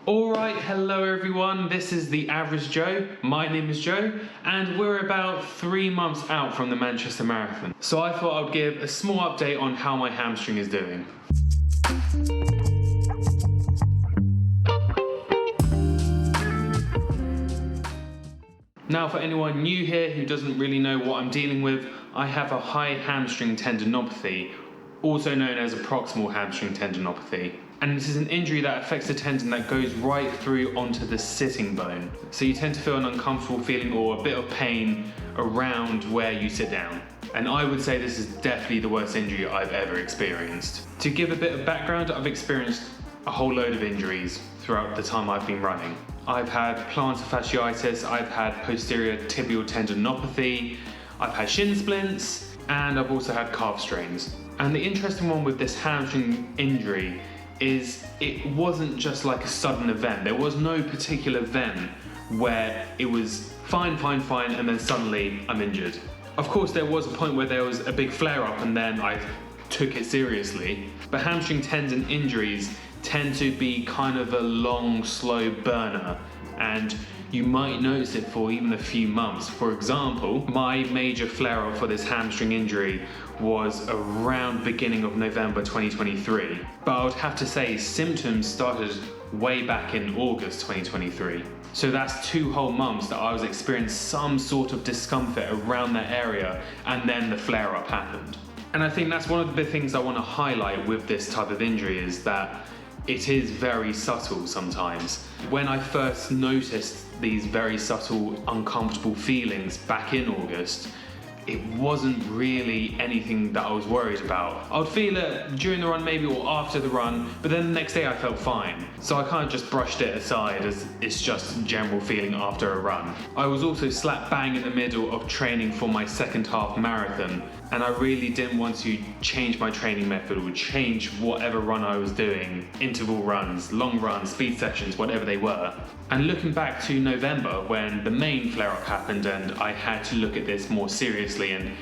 Alright, hello everyone, this is The Average Joe, my name is Joe, and we're about 3 months out from the Manchester Marathon. So I thought I'd give a small update on how my hamstring is doing. Now for anyone new here who doesn't really know what I'm dealing with, I have a high hamstring tendinopathy, also known as a proximal hamstring tendinopathy. And this is an injury that affects the tendon that goes right through onto the sitting bone. So you tend to feel an uncomfortable feeling or a bit of pain around where you sit down. And I would say this is definitely the worst injury I've ever experienced. To give a bit of background, I've experienced a whole load of injuries throughout the time I've been running. I've had plantar fasciitis, I've had posterior tibial tendinopathy, I've had shin splints, and I've also had calf strains. And the interesting one with this hamstring injury is it wasn't just like a sudden event. There was no particular event where it was fine, and then suddenly I'm injured. Of course, there was a point where there was a big flare-up and then I took it seriously. But hamstring tendon injuries tend to be kind of a long, slow burner, and you might notice it for even a few months. For example, my major flare-up for this hamstring injury was around beginning of November 2023. But I would have to say symptoms started way back in August 2023. So that's 2 whole months that I was experiencing some sort of discomfort around that area, and then the flare-up happened. And I think that's one of the big things I want to highlight with this type of injury is that it is very subtle sometimes. When I first noticed these very subtle, uncomfortable feelings back in August, it wasn't really anything that I was worried about. I would feel it during the run maybe or after the run, but then the next day I felt fine. So I kind of just brushed it aside as it's just a general feeling after a run. I was also slap bang in the middle of training for my second half marathon, and I really didn't want to change my training method or change whatever run I was doing, interval runs, long runs, speed sessions, whatever they were. And looking back to November when the main flare-up happened and I had to look at this more seriously and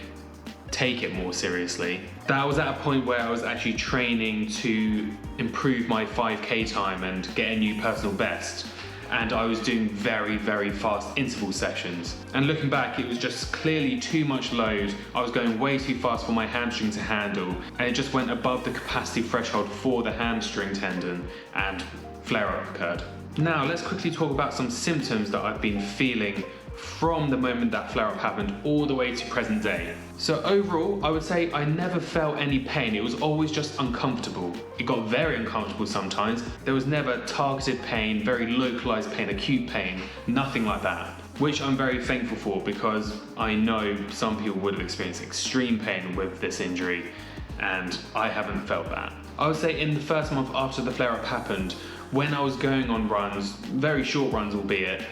take it more seriously, that was at a point where I was actually training to improve my 5K time and get a new personal best. And I was doing very fast interval sessions. And looking back, it was just clearly too much load. I was going way too fast for my hamstring to handle, and it just went above the capacity threshold for the hamstring tendon, and flare-up occurred. Now let's quickly talk about some symptoms that I've been feeling from the moment that flare-up happened all the way to present day. So overall, I would say I never felt any pain. It was always just uncomfortable. It got very uncomfortable sometimes. There was never targeted pain, very localized pain, acute pain, nothing like that, which I'm very thankful for because I know some people would have experienced extreme pain with this injury, and I haven't felt that. I would say in the first month after the flare-up happened, when I was going on runs, very short runs albeit,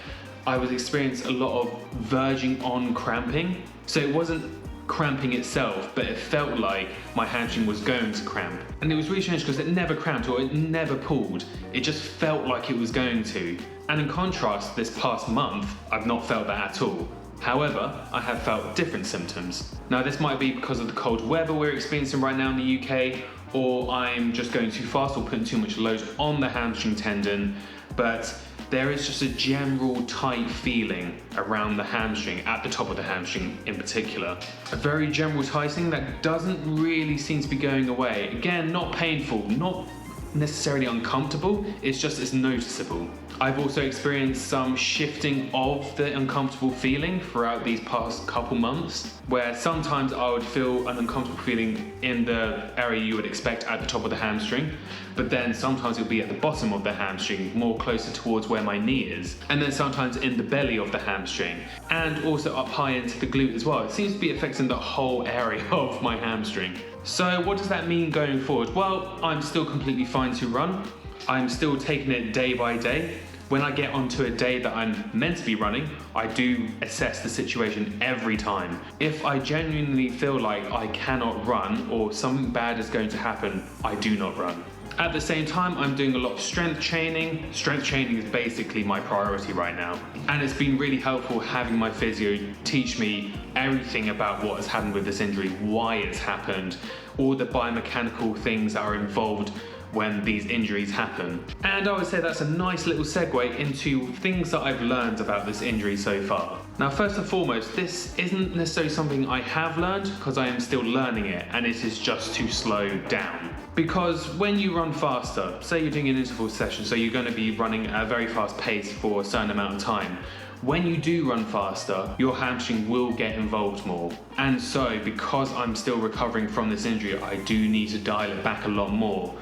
I was experiencing a lot of verging on cramping. So it wasn't cramping itself, but it felt like my hamstring was going to cramp. And it was really strange because it never cramped or it never pulled. It just felt like it was going to. And in contrast, this past month, I've not felt that at all. However, I have felt different symptoms. Now this might be because of the cold weather we're experiencing right now in the UK, or I'm just going too fast or putting too much load on the hamstring tendon, but there is just a general tight feeling around the hamstring, at the top of the hamstring in particular. A very general tightening that doesn't really seem to be going away. Again, not painful, not necessarily uncomfortable, it's noticeable. I've also experienced some shifting of the uncomfortable feeling throughout these past couple months, where sometimes I would feel an uncomfortable feeling in the area you would expect at the top of the hamstring, but then sometimes it'll be at the bottom of the hamstring, more closer towards where my knee is, and then sometimes in the belly of the hamstring, and also up high into the glute as well. It seems to be affecting the whole area of my hamstring. So what does that mean going forward? Well, I'm still completely fine to run. I'm still taking it day by day. When I get onto a day that I'm meant to be running, I do assess the situation every time. If I genuinely feel like I cannot run or something bad is going to happen, I do not run. At the same time, I'm doing a lot of strength training. Strength training is basically my priority right now. And it's been really helpful having my physio teach me everything about what has happened with this injury, why it's happened, all the biomechanical things that are involved when these injuries happen. And I would say that's a nice little segue into things that I've learned about this injury so far. Now, first and foremost, this isn't necessarily something I have learned because I am still learning it, and it is just to slow down. Because when you run faster, say you're doing an interval session, so you're going to be running at a very fast pace for a certain amount of time. When you do run faster, your hamstring will get involved more. And so, because I'm still recovering from this injury, I do need to dial it back a lot more.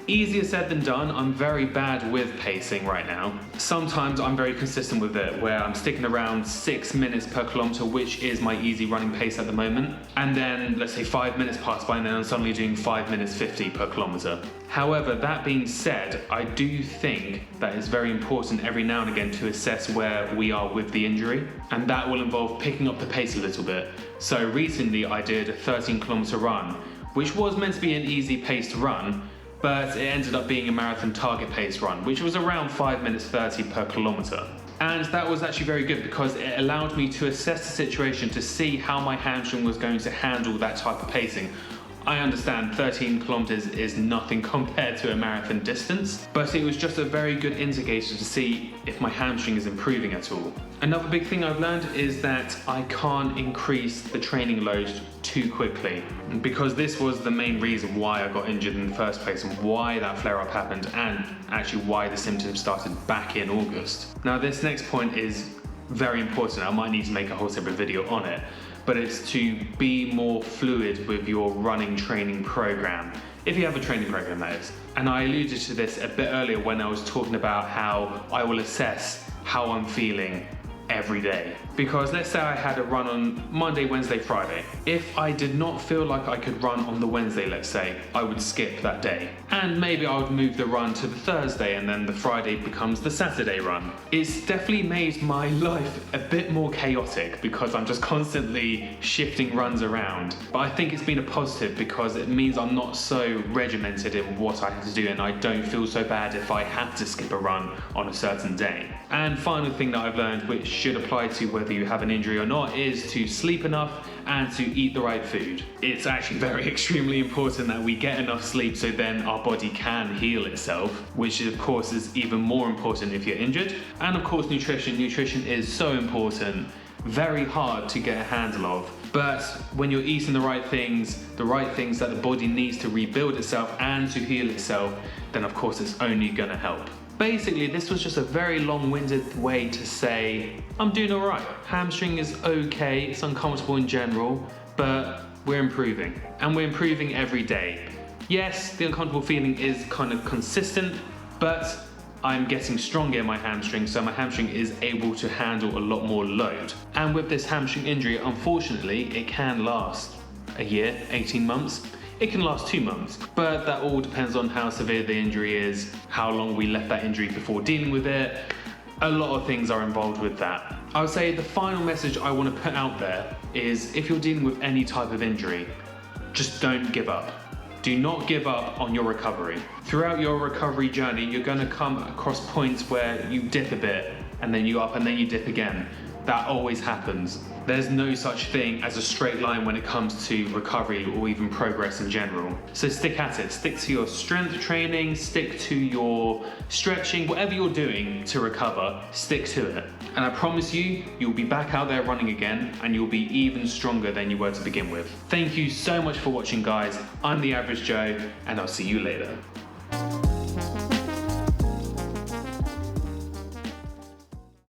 Easier said than done. I'm very bad with pacing right now. Sometimes I'm very consistent with it, where I'm sticking around 6 minutes per kilometer, which is my easy running pace at the moment. And then let's say 5 minutes pass by and then I'm suddenly doing 5 minutes 50 per kilometer. However, that being said, I do think that it's very important every now and again to assess where we are with the injury. And that will involve picking up the pace a little bit. So recently I did a 13-kilometer run, which was meant to be an easy pace to run, but it ended up being a marathon target pace run, which was around 5 minutes 30 per kilometer. And that was actually very good because it allowed me to assess the situation to see how my hamstring was going to handle that type of pacing. I understand 13 kilometers is nothing compared to a marathon distance, but it was just a very good indicator to see if my hamstring is improving at all. Another big thing I've learned is that I can't increase the training load too quickly, because this was the main reason why I got injured in the first place and why that flare-up happened, and actually why the symptoms started back in August. Now, this next point is very important. I might need to make a whole separate video on it, but it's to be more fluid with your running training program, if you have a training program, that is. And I alluded to this a bit earlier when I was talking about how I will assess how I'm feeling every day. Because let's say I had a run on Monday, Wednesday, Friday. If I did not feel like I could run on the Wednesday, let's say, I would skip that day. And maybe I would move the run to the Thursday and then the Friday becomes the Saturday run. It's definitely made my life a bit more chaotic because I'm just constantly shifting runs around. But I think it's been a positive because it means I'm not so regimented in what I have to do, and I don't feel so bad if I have to skip a run on a certain day. And final thing that I've learned, which should apply to whether you have an injury or not, is to sleep enough and to eat the right food. It's actually very extremely important that we get enough sleep so then our body can heal itself, which of course is even more important if you're injured. And of course nutrition. Nutrition is so important, very hard to get a handle of. But when you're eating the right things that the body needs to rebuild itself and to heal itself, then of course it's only gonna help. Basically, this was just a very long-winded way to say, I'm doing all right. Hamstring is okay, it's uncomfortable in general, but we're improving. And we're improving every day. Yes, the uncomfortable feeling is kind of consistent, but I'm getting stronger in my hamstring, so my hamstring is able to handle a lot more load. And with this hamstring injury, unfortunately, it can last a year, 18 months. It can last 2 months, but that all depends on how severe the injury is, how long we left that injury before dealing with it. A lot of things are involved with that. I would say the final message I want to put out there is if you're dealing with any type of injury, just don't give up. Do not give up on your recovery. Throughout your recovery journey, you're going to come across points where you dip a bit, and then you up, and then you dip again. That always happens. There's no such thing as a straight line when it comes to recovery or even progress in general. So stick at it. Stick to your strength training, stick to your stretching, whatever you're doing to recover, stick to it. And I promise you, you'll be back out there running again and you'll be even stronger than you were to begin with. Thank you so much for watching, guys. I'm the Average Joe, and I'll see you later.